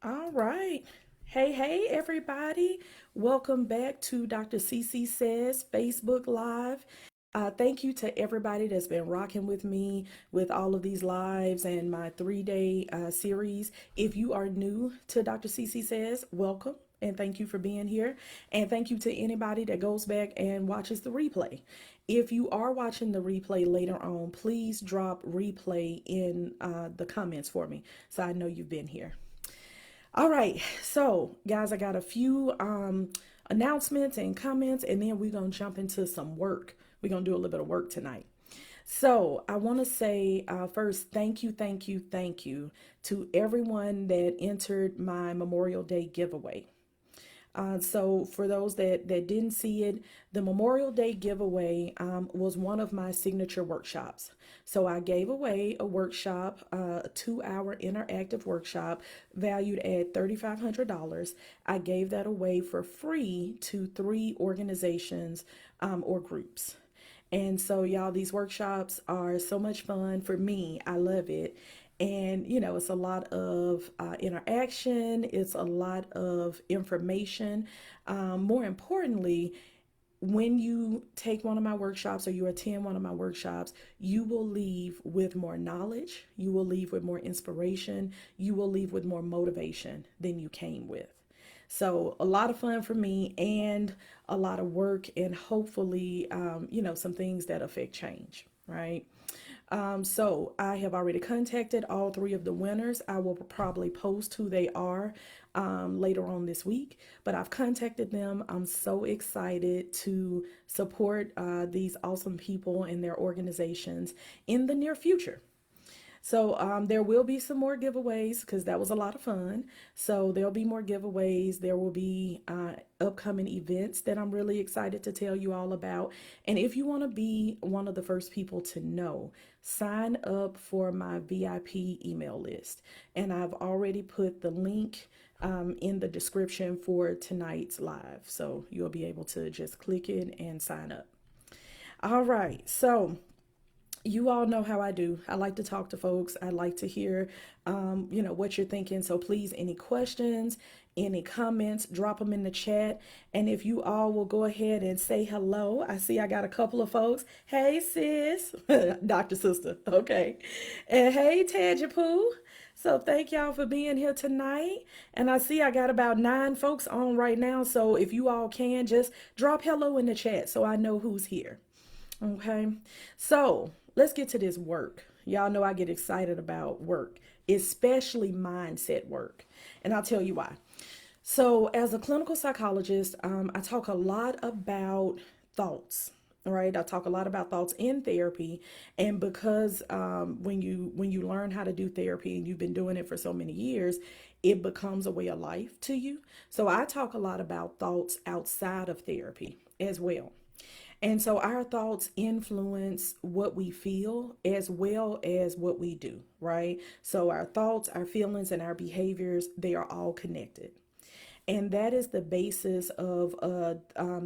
All right. Hey, everybody. Welcome back to Dr. CC Says Facebook Live. Thank you to everybody that's been rocking with me with all of these lives and my 3 day series. If you are new to Dr. CC Says, welcome and thank you for being here. And thank you to anybody that goes back and watches the replay. If you are watching the replay later on, please drop replay in the comments for me so I know you've been here. All right, so guys, I got a few announcements and comments, and then we're gonna jump into some work. We're gonna do a little bit of work tonight. So I want to say first, thank you to everyone that entered my Memorial Day giveaway. So for those that didn't see it, the Memorial Day giveaway was one of my signature workshops. So I gave away a workshop, a 2 hour interactive workshop valued at $3,500. I gave that away for free to three organizations or groups. And so, y'all, these workshops are so much fun for me. I love it. And, it's a lot of interaction, it's a lot of information. More importantly, when you take one of my workshops or you attend one of my workshops, you will leave with more knowledge, you will leave with more inspiration, you will leave with more motivation than you came with. So, a lot of fun for me and a lot of work, and hopefully, some things that affect change, right? So I have already contacted all three of the winners. I will probably post who they are later on this week, but I've contacted them. I'm so excited to support these awesome people and their organizations in the near future. So there will be some more giveaways because that was a lot of fun. So there'll be more giveaways. There will be upcoming events that I'm really excited to tell you all about. And if you want to be one of the first people to know, sign up for my VIP email list. And I've already put the link in the description for tonight's live. So you'll be able to just click it and sign up. All right. So you all know how I do. I like to talk to folks. I like to hear, what you're thinking. So please, any questions, any comments, drop them in the chat. And if you all will go ahead and say hello, I see I got a couple of folks. Hey, sis, Dr. Sister. Okay. And hey, Tajapu. So thank y'all for being here tonight. And I see I got about 9 folks on right now. So if you all can just drop hello in the chat so I know who's here. Okay. So let's get to this work. Y'all know I get excited about work, especially mindset work. And I'll tell you why. So, as a clinical psychologist, I talk a lot about thoughts. All right, I talk a lot about thoughts in therapy, and because when you learn how to do therapy and you've been doing it for so many years, it becomes a way of life to you. So I talk a lot about thoughts outside of therapy as well. And so our thoughts influence what we feel as well as what we do, right? So our thoughts, our feelings, and our behaviors, they are all connected. And that is the basis of a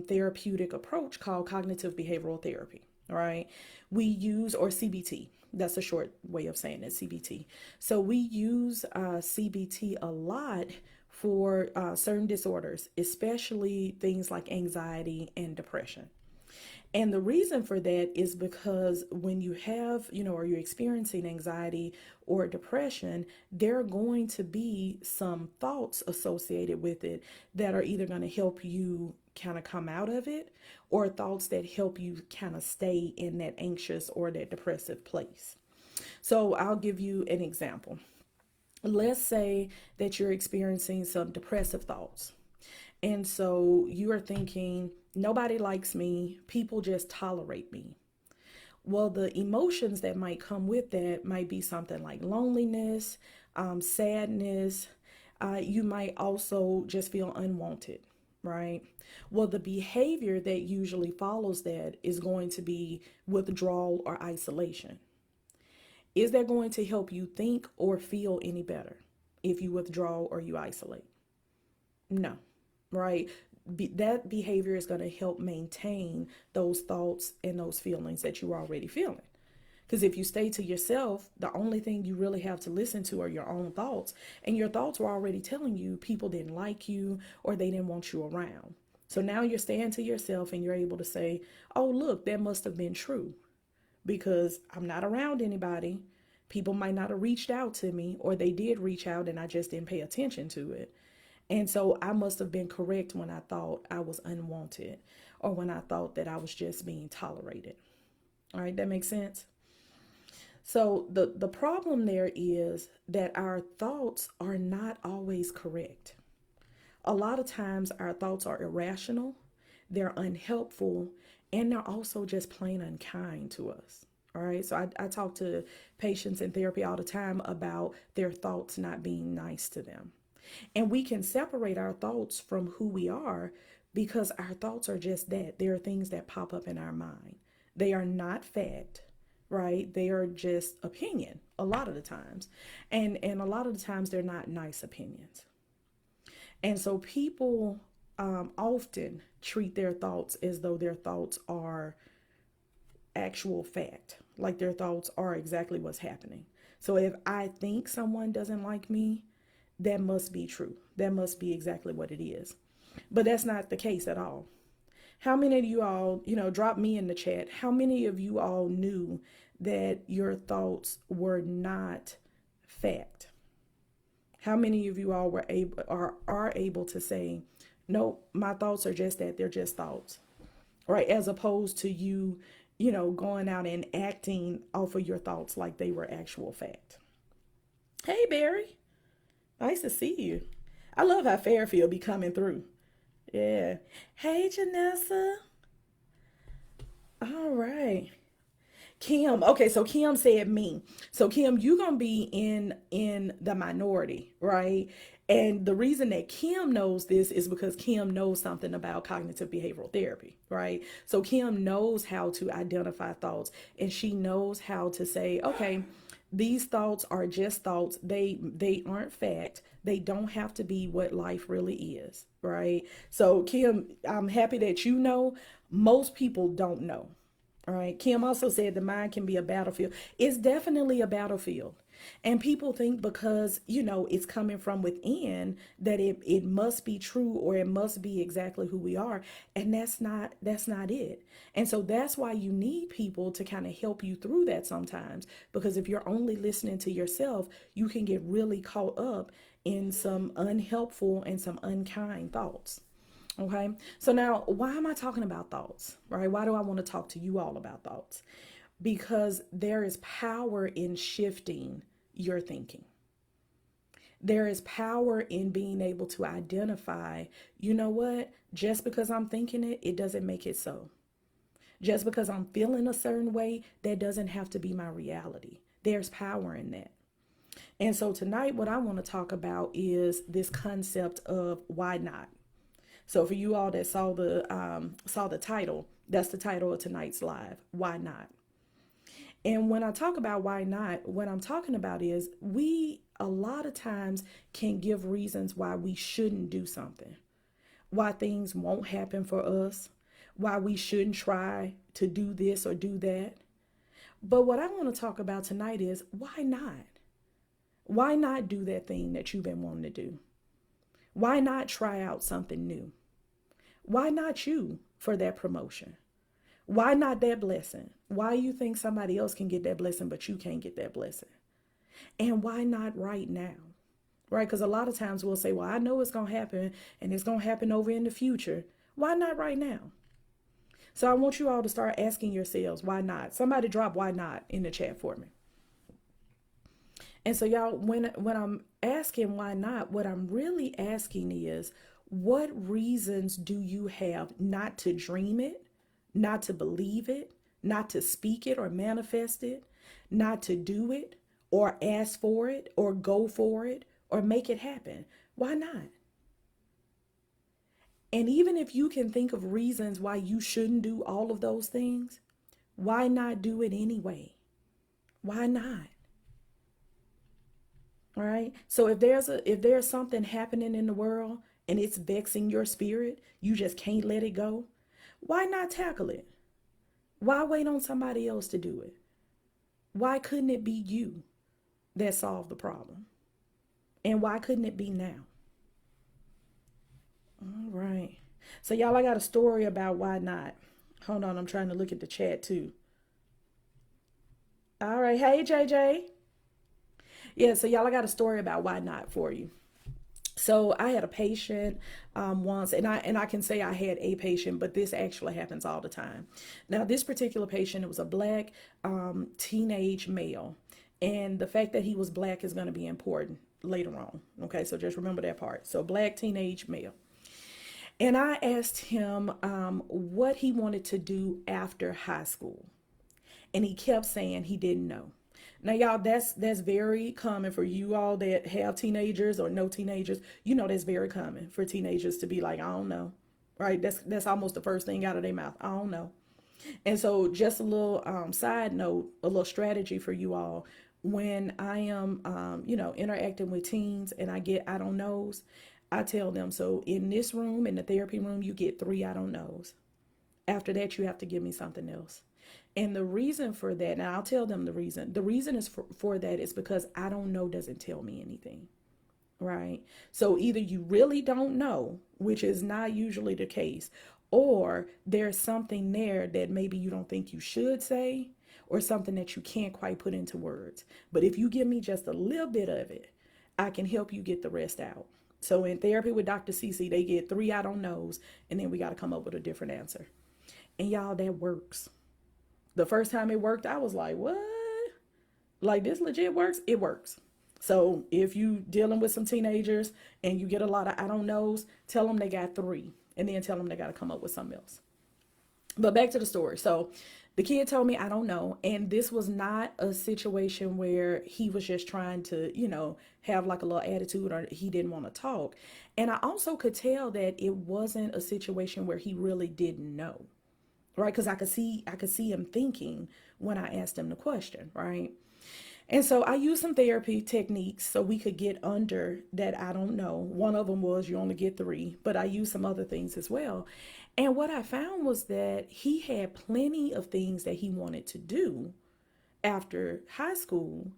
therapeutic approach called cognitive behavioral therapy, right? We use, or CBT, that's a short way of saying it, CBT. So we use CBT a lot for certain disorders, especially things like anxiety and depression. And the reason for that is because when you have, or you're experiencing anxiety or depression, there are going to be some thoughts associated with it that are either going to help you kind of come out of it, or thoughts that help you kind of stay in that anxious or that depressive place. So I'll give you an example. Let's say that you're experiencing some depressive thoughts. And so you are thinking, nobody likes me, people just tolerate me. Well, the emotions that might come with that might be something like loneliness, sadness. You might also just feel unwanted, right? Well, the behavior that usually follows that is going to be withdrawal or isolation. Is that going to help you think or feel any better if you withdraw or you isolate? No, right? That behavior is going to help maintain those thoughts and those feelings that you're already feeling. Because if you stay to yourself, the only thing you really have to listen to are your own thoughts. And your thoughts were already telling you people didn't like you or they didn't want you around. So now you're staying to yourself and you're able to say, oh, look, that must have been true because I'm not around anybody. People might not have reached out to me, or they did reach out and I just didn't pay attention to it. And so I must have been correct when I thought I was unwanted or when I thought that I was just being tolerated. All right, that makes sense. So the problem there is that our thoughts are not always correct. A lot of times our thoughts are irrational, they're unhelpful, and they're also just plain unkind to us. All right. So I talk to patients in therapy all the time about their thoughts not being nice to them. And we can separate our thoughts from who we are because our thoughts are just that. They are things that pop up in our mind. They are not fact, right? They are just opinion a lot of the times. And a lot of the times they're not nice opinions. And so people often treat their thoughts as though their thoughts are actual fact, like their thoughts are exactly what's happening. So if I think someone doesn't like me, that must be true. That must be exactly what it is. But that's not the case at all. How many of you all, drop me in the chat. How many of you all knew that your thoughts were not fact? How many of you all were able are able to say, no, my thoughts are just that, they're just thoughts, right? As opposed to you, going out and acting off of your thoughts like they were actual fact. Hey, Barry, nice to see you. I love how Fairfield be coming through. Yeah. Hey, Janessa. All right. Kim, okay, so Kim said me. So Kim, you gonna be in the minority, right? And the reason that Kim knows this is because Kim knows something about cognitive behavioral therapy, right? So Kim knows how to identify thoughts and she knows how to say, okay, these thoughts are just thoughts. They aren't fact. They don't have to be what life really is, right? So Kim, I'm happy that you know. Most people don't know. All right. Kim also said the mind can be a battlefield. It's definitely a battlefield. And people think because, it's coming from within that it must be true or it must be exactly who we are. And that's not it. And so that's why you need people to kind of help you through that sometimes. Because if you're only listening to yourself, you can get really caught up in some unhelpful and some unkind thoughts. Okay. So now, why am I talking about thoughts, right? Why do I want to talk to you all about thoughts? Because there is power in shifting your thinking. There is power in being able to identify, you know what? Just because I'm thinking it, it doesn't make it so. Just because I'm feeling a certain way, that doesn't have to be my reality. There's power in that. And so tonight, what I want to talk about is this concept of why not. So for you all that saw the title, that's the title of tonight's live. Why not? And when I talk about why not, what I'm talking about is we a lot of times can give reasons why we shouldn't do something, why things won't happen for us, why we shouldn't try to do this or do that. But what I want to talk about tonight is why not? Why not do that thing that you've been wanting to do? Why not try out something new? Why not you for that promotion? Why not that blessing? Why you think somebody else can get that blessing, but you can't get that blessing? And why not right now? Right? Because a lot of times we'll say, well, I know it's going to happen and it's going to happen over in the future. Why not right now? So I want you all to start asking yourselves, why not? Somebody drop why not in the chat for me. And so y'all, when I'm asking why not, what I'm really asking is, what reasons do you have not to dream it, not to believe it, not to speak it or manifest it, not to do it or ask for it or go for it or make it happen? Why not? And even if you can think of reasons why you shouldn't do all of those things, why not do it anyway? Why not? All right. So if there's something happening in the world and it's vexing your spirit, you just can't let it go. Why not tackle it? Why wait on somebody else to do it? Why couldn't it be you that solved the problem? And why couldn't it be now? All right. So, y'all, I got a story about why not. Hold on, I'm trying to look at the chat too. All right. Hey, JJ. Yeah, so y'all, I got a story about why not for you. So I had a patient once, and I can say I had a patient, but this actually happens all the time. Now, this particular patient, it was a black teenage male, and the fact that he was black is going to be important later on. Okay, so just remember that part. So, black teenage male, and I asked him what he wanted to do after high school, and he kept saying he didn't know. Now, y'all, that's very common for you all that have teenagers or no teenagers. You know that's very common for teenagers to be like, I don't know, right? That's almost the first thing out of their mouth. I don't know. And so, just a little side note, a little strategy for you all. When I am, interacting with teens and I get I don't knows, I tell them, so in this room, in the therapy room, you get three I don't knows. After that, you have to give me something else. And the reason for that, and I'll tell them the reason. The reason is for that is because I don't know doesn't tell me anything, right? So either you really don't know, which is not usually the case, or there's something there that maybe you don't think you should say, or something that you can't quite put into words. But if you give me just a little bit of it, I can help you get the rest out. So in therapy with Dr. Cece, they get three I don't knows, and then we got to come up with a different answer. And y'all, that works. The first time it worked, I was like, what? Like, this legit works? It works. So if you dealing with some teenagers and you get a lot of I don't knows, tell them they got three, and then tell them they got to come up with something else. But back to the story. So the kid told me I don't know, and this was not a situation where he was just trying to, have like a little attitude or he didn't want to talk. And I also could tell that it wasn't a situation where he really didn't know, right? Because I could see him thinking when I asked him the question, right? And so I used some therapy techniques so we could get under that I don't know. One of them was you only get three, but I used some other things as well. And what I found was that he had plenty of things that he wanted to do after high school,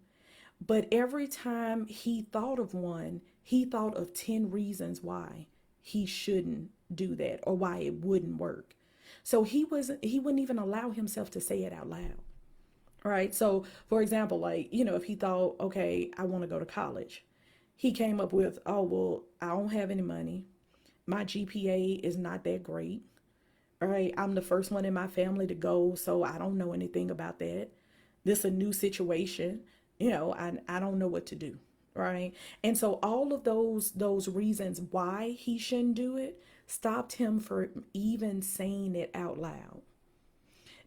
but every time he thought of one, he thought of 10 reasons why he shouldn't do that or why it wouldn't work. So he wouldn't even allow himself to say it out loud. Right. So, for example, like, if he thought, okay, I want to go to college, he came up with, oh, well, I don't have any money. My GPA is not that great. All right. I'm the first one in my family to go, so I don't know anything about that. This is a new situation. I don't know what to do. Right. And so all of those reasons why he shouldn't do it stopped him from even saying it out loud.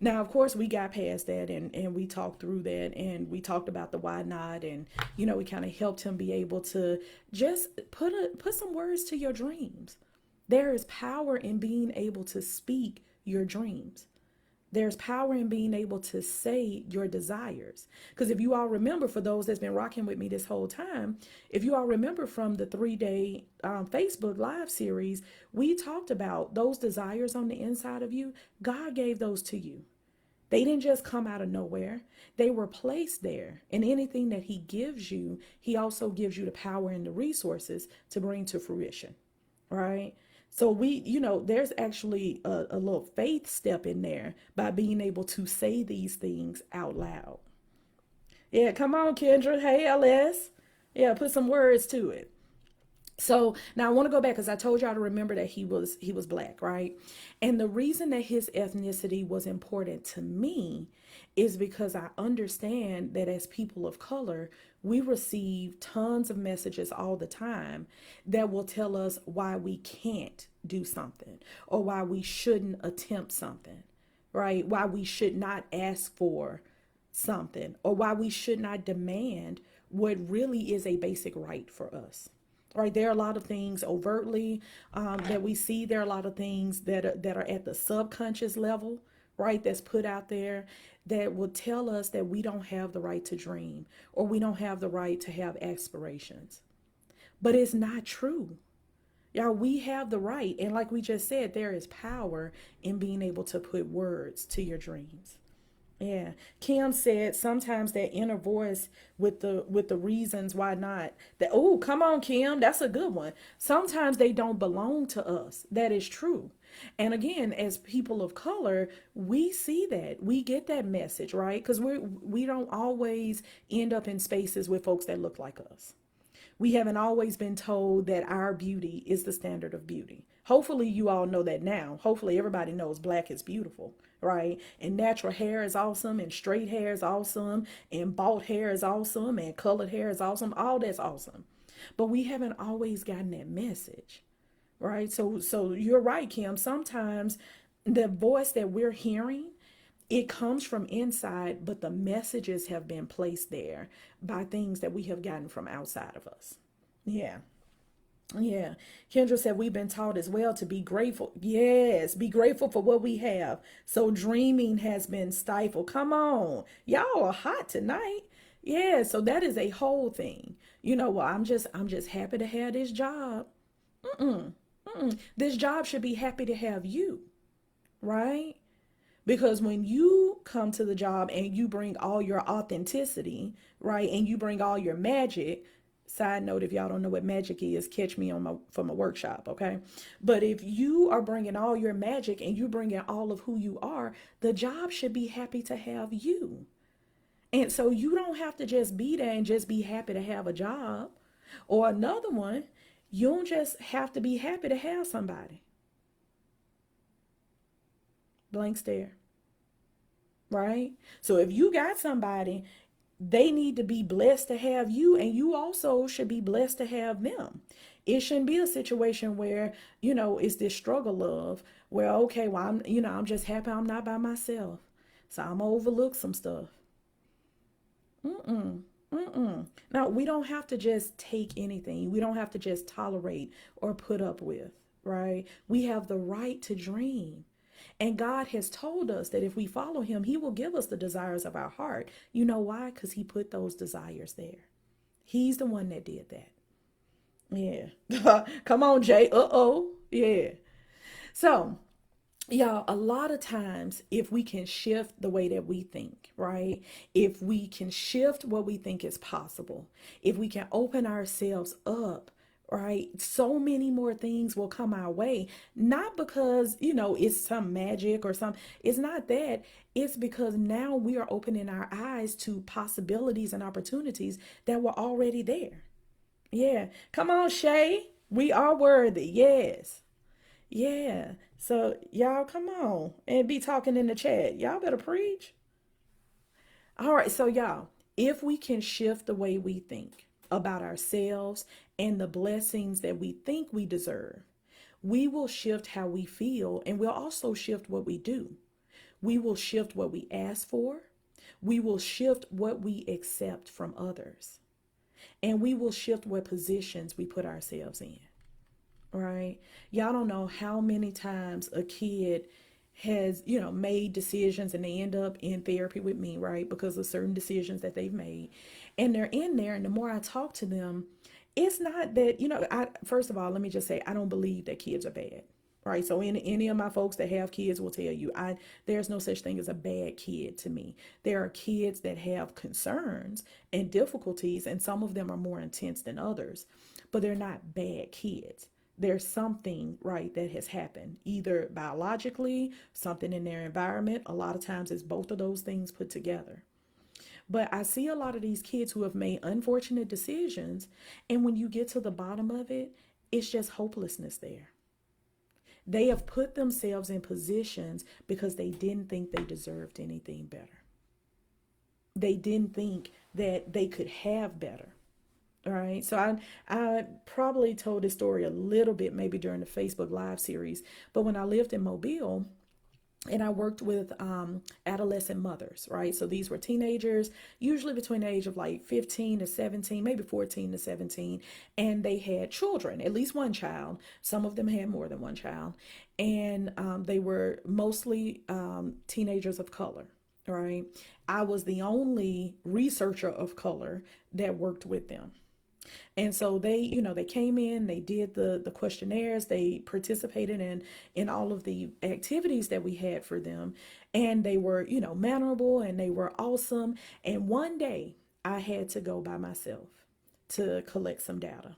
Now, of course, we got past that and we talked through that and we talked about the why not, and we kind of helped him be able to just put some words to your dreams. There is power in being able to speak your dreams. There's power in being able to say your desires. Because if you all remember, for those that's been rocking with me this whole time, if you all remember from the 3-day Facebook Live series, we talked about those desires on the inside of you. God gave those to you. They didn't just come out of nowhere. They were placed there. And anything that he gives you, he also gives you the power and the resources to bring to fruition. Right? So there's actually a little faith step in there by being able to say these things out loud. Yeah, come on, Kendra. Hey, LS. Yeah, put some words to it. So now I want to go back because I told y'all to remember that he was black, right? And the reason that his ethnicity was important to me is because I understand that as people of color, we receive tons of messages all the time that will tell us why we can't do something or why we shouldn't attempt something, right? Why we should not ask for something or why we should not demand what really is a basic right for us. Right, there are a lot of things overtly that we see. There are a lot of things that are at the subconscious level, right? That's put out there that will tell us that we don't have the right to dream or we don't have the right to have aspirations. But it's not true. Y'all, we have the right. And like we just said, there is power in being able to put words to your dreams. Yeah. Kim said sometimes that inner voice with the reasons why not. That, oh, come on, Kim, that's a good one. Sometimes they don't belong to us. That is true. And again, as people of color, we see that. We get that message, right? Because we don't always end up in spaces with folks that look like us. We haven't always been told that our beauty is the standard of beauty. Hopefully, you all know that now. Hopefully, everybody knows black is beautiful, right? And natural hair is awesome, and straight hair is awesome, and bald hair is awesome, and colored hair is awesome. All that's awesome. But we haven't always gotten that message, right? So you're right, Kim. Sometimes the voice that we're hearing, it comes from inside, but the messages have been placed there by things that we have gotten from outside of us. Yeah. Yeah. Kendra said we've been taught as well to be grateful. Yes, be grateful for what we have. So dreaming has been stifled. Come on. Y'all are hot tonight. Yeah, so that is a whole thing. Well, I'm just happy to have this job. Mm-mm. Mm-mm. This job should be happy to have you, right? Because when you come to the job and you bring all your authenticity, right, and you bring all your magic, side note, if y'all don't know what magic is, catch me on my from a workshop, okay? But if you are bringing all your magic and you bringing all of who you are, the job should be happy to have you. And so you don't have to just be there and just be happy to have a job. Or another one, you don't just have to be happy to have somebody. Blank stare, right? So if you got somebody, they need to be blessed to have you, and you also should be blessed to have them. It shouldn't be a situation where, it's this struggle of, well, okay, well, I'm just happy I'm not by myself. So I'm gonna overlook some stuff. Mm-mm. Mm-mm. Now, we don't have to just take anything. We don't have to just tolerate or put up with, right? We have the right to dream. And God has told us that if we follow him, he will give us the desires of our heart. You know why? Because he put those desires there. He's the one that did that. Yeah. Come on, Jay. Uh-oh. Yeah. So, y'all, a lot of times, if we can shift the way that we think, right? If we can shift what we think is possible, if we can open ourselves up, right? So many more things will come our way. Not because, it's some magic or some, it's not that. It's because now we are opening our eyes to possibilities and opportunities that were already there. Yeah. Come on, Shay. We are worthy. Yes. Yeah. So y'all come on and be talking in the chat. Y'all better preach. All right. So y'all, if we can shift the way we think about ourselves and the blessings that we think we deserve, we will shift how we feel, and we'll also shift what we do. We will shift what we ask for. We will shift what we accept from others. And we will shift what positions we put ourselves in. Right? Y'all don't know how many times a kid has, made decisions and they end up in therapy with me, right? Because of certain decisions that they've made. And they're in there, and the more I talk to them, it's not that, I first of all, let me just say I don't believe that kids are bad. Right. So any of my folks that have kids will tell you there's no such thing as a bad kid to me. There are kids that have concerns and difficulties, and some of them are more intense than others, but they're not bad kids. There's something, right, that has happened, either biologically, something in their environment. A lot of times it's both of those things put together. But I see a lot of these kids who have made unfortunate decisions, and when you get to the bottom of it, it's just hopelessness there. They have put themselves in positions because they didn't think they deserved anything better. They didn't think that they could have better. All right. So I probably told this story a little bit maybe during the Facebook Live series, but when I lived in Mobile, and I worked with adolescent mothers, right? So these were teenagers, usually between the age of like 15 to 17, maybe 14 to 17, and they had children, at least one child. Some of them had more than one child, and they were mostly teenagers of color, right? I was the only researcher of color that worked with them. And so they, they came in, they did the questionnaires, they participated in all of the activities that we had for them, and they were, mannerable and they were awesome. And one day I had to go by myself to collect some data.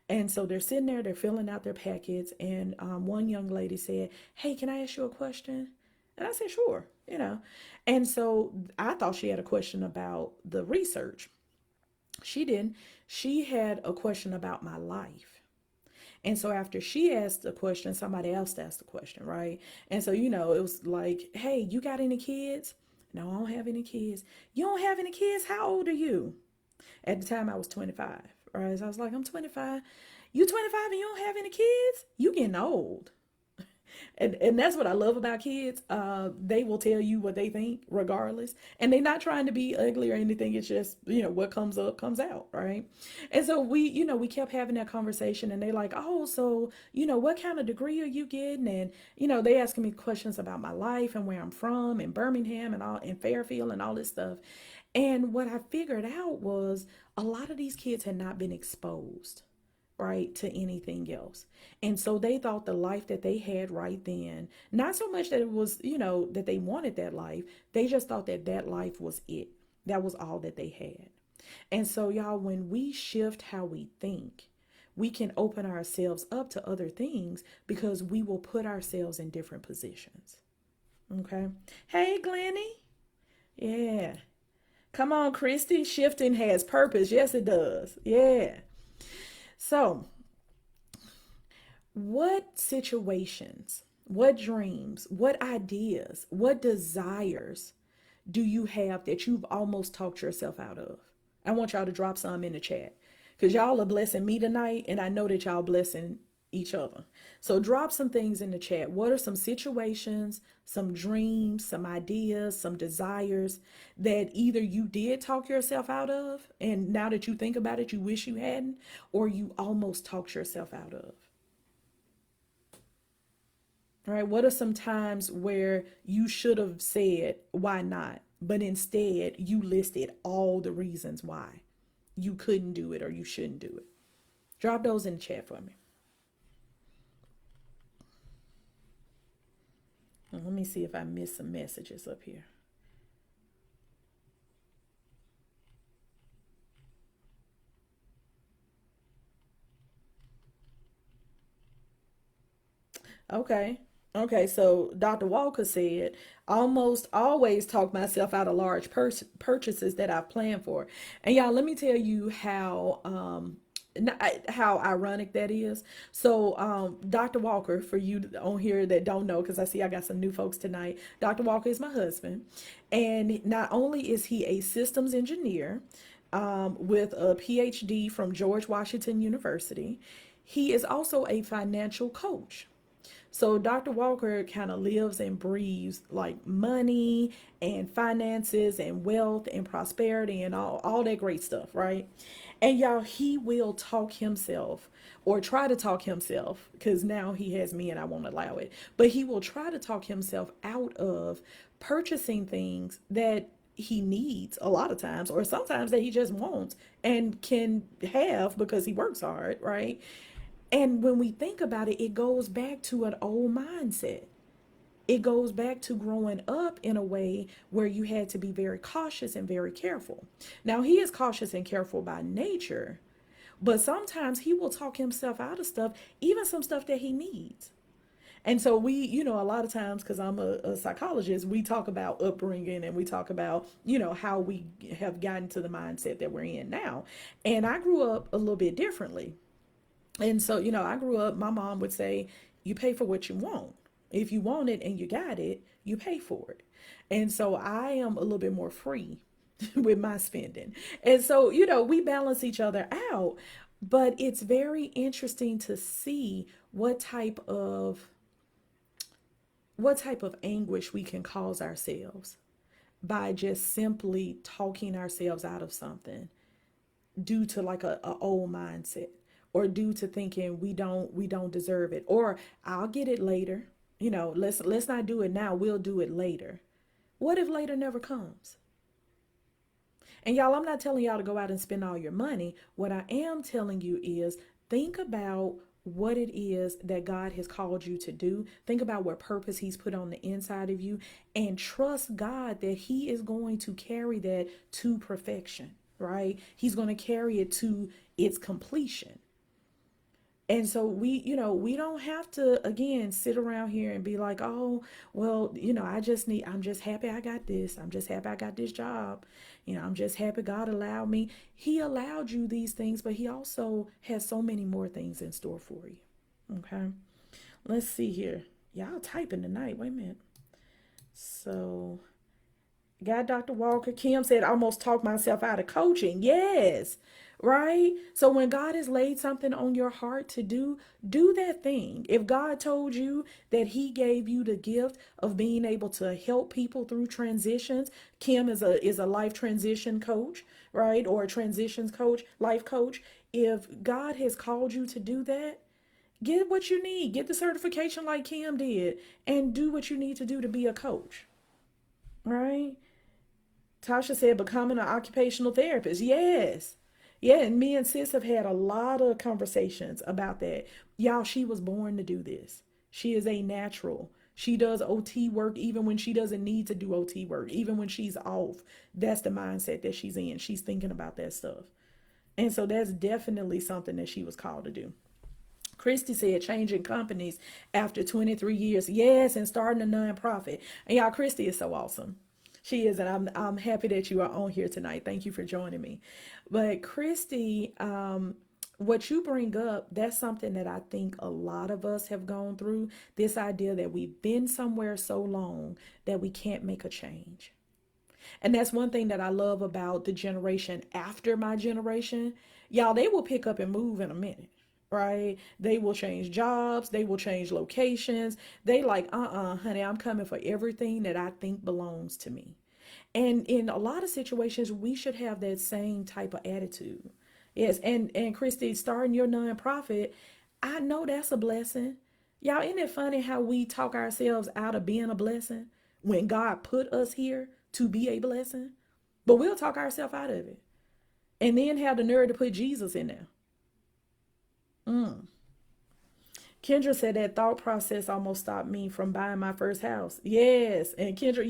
And so they're sitting there, they're filling out their packets, and one young lady said, "Hey, can I ask you a question?" And I said, "Sure." And so I thought she had a question about the research. She didn't. She had a question about my life. And so after she asked the question, somebody else asked the question, right? And so, it was like, "Hey, you got any kids?" "No, I don't have any kids." "You don't have any kids? How old are you?" At the time, I was 25, right? So I was like, "I'm 25. You 25 and you don't have any kids? You getting old." And that's what I love about kids. They will tell you what they think regardless, and they're not trying to be ugly or anything. It's just, what comes up comes out, right? And so we kept having that conversation, and they like, "Oh, so what kind of degree are you getting?" And they asking me questions about my life and where I'm from and Birmingham and all in Fairfield and all this stuff. And what I figured out was a lot of these kids had not been exposed, right, to anything else. And so they thought the life that they had right then, not so much that it was, that they wanted that life, they just thought that that life was it. That was all that they had. And so, y'all, when we shift how we think, we can open ourselves up to other things because we will put ourselves in different positions. Okay. Hey, Glennie. Yeah. Come on, Christy. Shifting has purpose. Yes, it does. Yeah. So, what situations, what dreams, what ideas, what desires do you have that you've almost talked yourself out of? I want y'all to drop some in the chat because y'all are blessing me tonight, and I know that y'all blessing each other. So drop some things in the chat. What are some situations, some dreams, some ideas, some desires that either you did talk yourself out of, and now that you think about it, you wish you hadn't, or you almost talked yourself out of? All right, what are some times where you should have said, "Why not?" But instead, you listed all the reasons why you couldn't do it or you shouldn't do it? Drop those in the chat for me. Let me see if I missed some messages up here. Okay. Okay, so Dr. Walker said, "Almost always talk myself out of large purchases that I've planned for." And y'all, let me tell you how ironic that is. So, Dr. Walker, for you on here that don't know, because I see I got some new folks tonight, Dr. Walker is my husband. And not only is he a systems engineer with a PhD from George Washington University, he is also a financial coach. So Dr. Walker kind of lives and breathes like money and finances and wealth and prosperity and all that great stuff, right? And y'all, he will talk himself or try to talk himself, because now he has me and I won't allow it, but he will try to talk himself out of purchasing things that he needs a lot of times, or sometimes that he just wants and can have because he works hard, right? And when we think about it, it goes back to an old mindset. It goes back to growing up in a way where you had to be very cautious and very careful. Now, he is cautious and careful by nature, but sometimes he will talk himself out of stuff, even some stuff that he needs. And so we, a lot of times, because I'm a psychologist, we talk about upbringing and we talk about, how we have gotten to the mindset that we're in now. And I grew up a little bit differently. And so, I grew up, my mom would say, "You pay for what you want. If you want it and you got it, you pay for it." And so I am a little bit more free with my spending. And so, we balance each other out. But it's very interesting to see what type of anguish we can cause ourselves by just simply talking ourselves out of something due to like a old mindset, or due to thinking we don't deserve it, or "I'll get it later." Let's not do it now, we'll do it later. What if later never comes? And y'all, I'm not telling y'all to go out and spend all your money. What I am telling you is think about what it is that God has called you to do. Think about what purpose He's put on the inside of you and trust God that He is going to carry that to perfection, right? He's going to carry it to its completion. And so we don't have to, again, sit around here and be like, oh, well, I'm just happy I got this. I'm just happy I got this job. I'm just happy God allowed me. He allowed you these things, but He also has so many more things in store for you. Okay. Let's see here. Y'all typing tonight. Wait a minute. So, got Dr. Walker. Kim said, I almost talked myself out of coaching. Yes, right? So when God has laid something on your heart to do that thing. If God told you that He gave you the gift of being able to help people through transitions, Kim is a life transition coach, right? Or a transitions coach, life coach. If God has called you to do that, get what you need. Get the certification like Kim did and do what you need to do to be a coach, right? Tasha said becoming an occupational therapist. Yes. Yeah, and me and sis have had a lot of conversations about that. Y'all, she was born to do this. She is a natural. She does OT work even when she doesn't need to do OT work, even when she's off. That's the mindset that she's in. She's thinking about that stuff. And so that's definitely something that she was called to do. Christy said changing companies after 23 years. Yes, and starting a nonprofit. And y'all, Christy is so awesome. She is, and I'm happy that you are on here tonight. Thank you for joining me. But Christy, what you bring up, that's something that I think a lot of us have gone through. This idea that we've been somewhere so long that we can't make a change. And that's one thing that I love about the generation after my generation. Y'all, they will pick up and move in a minute, right? They will change jobs, they will change locations. They like, honey, I'm coming for everything that I think belongs to me. And in a lot of situations, we should have that same type of attitude. Yes, and Christy, starting your nonprofit, I know that's a blessing. Y'all, isn't it funny how we talk ourselves out of being a blessing when God put us here to be a blessing? But we'll talk ourselves out of it and then have the nerve to put Jesus in there. Mm. Kendra said that thought process almost stopped me from buying my first house. Yes, and Kendra,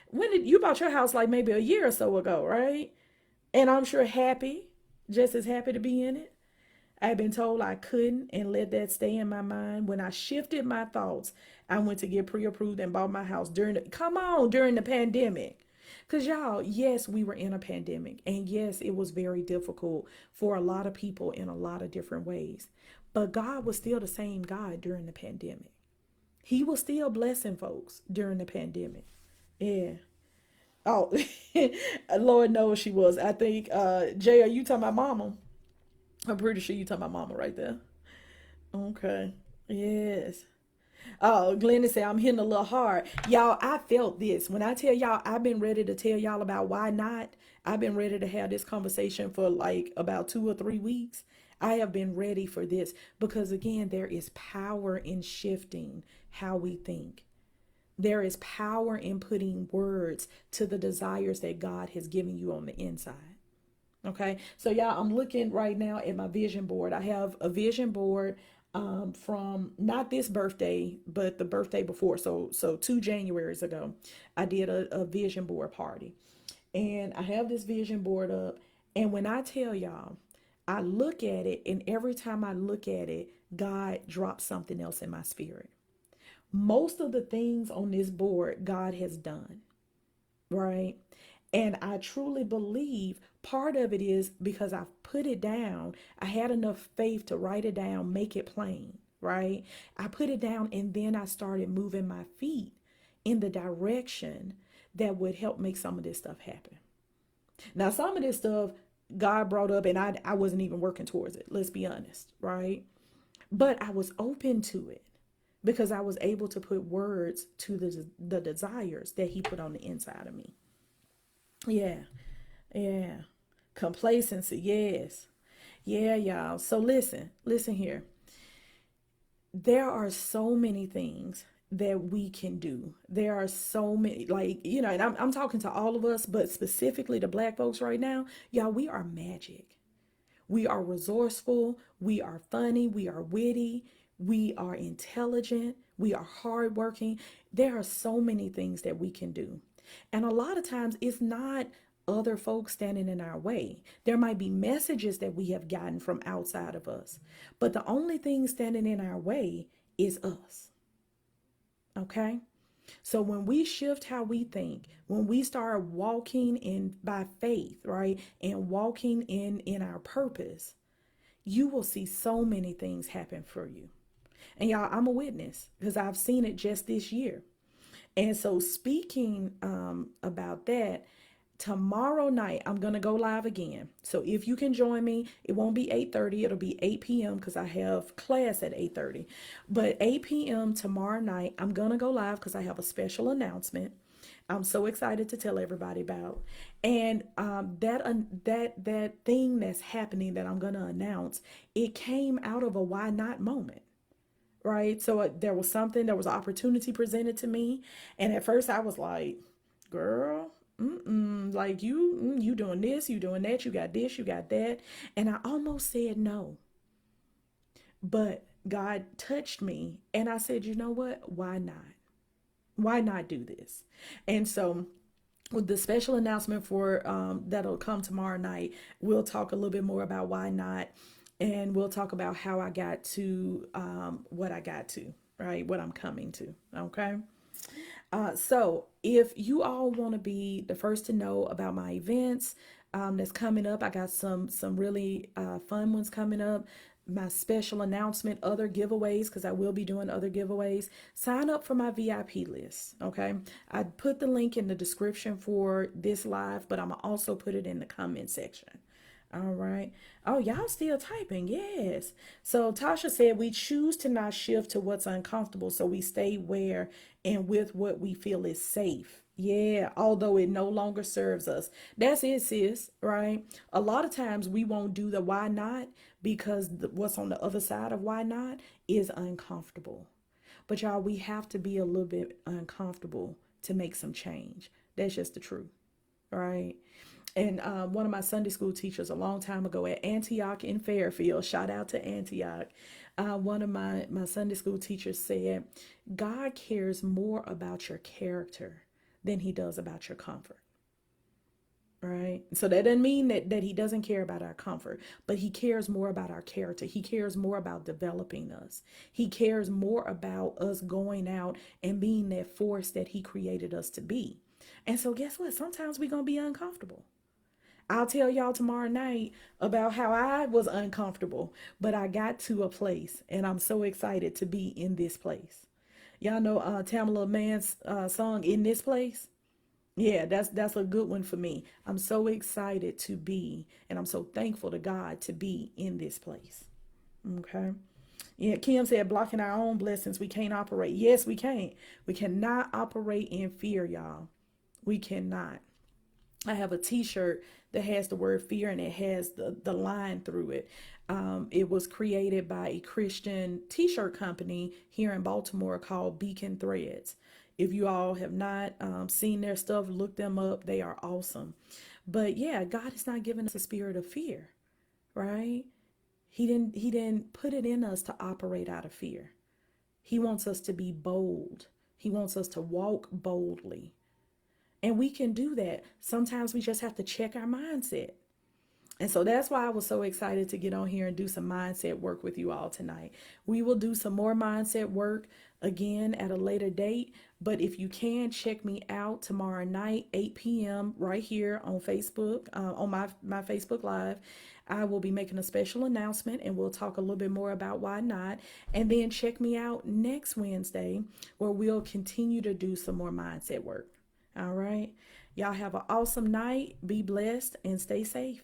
when did you bought your house? Like maybe a year or so ago, right? And I'm sure happy, just as happy to be in it. I've been told I couldn't and let that stay in my mind. When I shifted my thoughts, I went to get pre-approved and bought my house during the pandemic. Cause y'all, yes, we were in a pandemic. And yes, it was very difficult for a lot of people in a lot of different ways. But God was still the same God during the pandemic. He was still blessing folks during the pandemic. Yeah. Oh, Lord knows she was. I think, Jay, are you talking about mama? I'm pretty sure you talking about mama right there. Okay. Yes. Oh, Glenn said I'm hitting a little hard. Y'all, I felt this. When I tell y'all, I've been ready to tell y'all about why not. I've been ready to have this conversation for like about 2 or 3 weeks. I have been ready for this because, again, there is power in shifting how we think. There is power in putting words to the desires that God has given you on the inside. Okay, so y'all, I'm looking right now at my vision board. I have a vision board from not this birthday, but the birthday before. So 2 Januaries ago, I did a vision board party, and I have this vision board up. And when I tell y'all, I look at it, and every time I look at it, God drops something else in my spirit. Most of the things on this board, God has done, right? And I truly believe part of it is because I've put it down. I had enough faith to write it down, make it plain, right? I put it down and then I started moving my feet in the direction that would help make some of this stuff happen. Now, some of this stuff God brought up and I wasn't even working towards it. Let's be honest, right? But I was open to it because I was able to put words to the desires that He put on the inside of me. Yeah, yeah. Complacency, yes. Yeah, y'all. So listen here. There are so many things that we can do. There are so many, like, and I'm talking to all of us, but specifically to Black folks right now, y'all, we are magic. We are resourceful. We are funny. We are witty. We are intelligent. We are hardworking. There are so many things that we can do. And a lot of times it's not other folks standing in our way. There might be messages that we have gotten from outside of us, but the only thing standing in our way is us. Okay? So when we shift how we think, when we start walking in by faith, right? And walking in our purpose, you will see so many things happen for you. And y'all, I'm a witness because I've seen it just this year. And so speaking about that, tomorrow night I'm gonna go live again. So if you can join me, it won't be 8:30, it'll be 8 p.m. because I have class at 8:30. But 8 p.m. tomorrow night, I'm gonna go live because I have a special announcement. I'm so excited to tell everybody about. And that thing that's happening that I'm gonna announce, it came out of a why not moment. Right. So there was there was an opportunity presented to me. And at first I was like, girl, like you doing this, you doing that, you got this, you got that. And I almost said no. But God touched me and I said, you know what? Why not? Why not do this? And so with the special announcement for that'll come tomorrow night, we'll talk a little bit more about why not, and we'll talk about how I got to what I got to, right? What I'm coming to. Okay. So if you all want to be the first to know about my events that's coming up, I got some really fun ones coming up. My special announcement, other giveaways, because I will be doing other giveaways. Sign up for my VIP list. Okay, I put the link in the description for this live, but I'm gonna also put it in the comment section. All right. Oh, y'all still typing. Yes. So Tasha said we choose to not shift to what's uncomfortable. So we stay where and with what we feel is safe. Yeah. Although it no longer serves us. That's it, sis. Right. A lot of times we won't do the why not because what's on the other side of why not is uncomfortable. But y'all, we have to be a little bit uncomfortable to make some change. That's just the truth. Right. And one of my Sunday school teachers a long time ago at Antioch in Fairfield, shout out to Antioch, one of my Sunday school teachers said, God cares more about your character than he does about your comfort. Right. So that doesn't mean that he doesn't care about our comfort, but he cares more about our character. He cares more about developing us. He cares more about us going out and being that force that he created us to be. And so guess what? Sometimes we're going to be uncomfortable. I'll tell y'all tomorrow night about how I was uncomfortable, but I got to a place and I'm so excited to be in this place. Y'all know Tamala Mann's song "In This Place." Yeah, that's a good one for me. I'm so excited to be, and I'm so thankful to God to be in this place. Okay. Yeah, Kim said blocking our own blessings. We can't operate. Yes, we can't. We cannot operate in fear, y'all. We cannot. I have a T-shirt that has the word fear and it has the line through it. It was created by a Christian T-shirt company here in Baltimore called Beacon Threads. If you all have not seen their stuff, look them up. They are awesome. But yeah, God is not giving us a spirit of fear, right? He didn't put it in us to operate out of fear. He wants us to be bold. He wants us to walk boldly. And we can do that. Sometimes we just have to check our mindset. And so that's why I was so excited to get on here and do some mindset work with you all tonight. We will do some more mindset work again at a later date. But if you can, check me out tomorrow night, 8 p.m. right here on Facebook, on my Facebook Live. I will be making a special announcement and we'll talk a little bit more about why not. And then check me out next Wednesday where we'll continue to do some more mindset work. All right. Y'all have an awesome night. Be blessed and stay safe.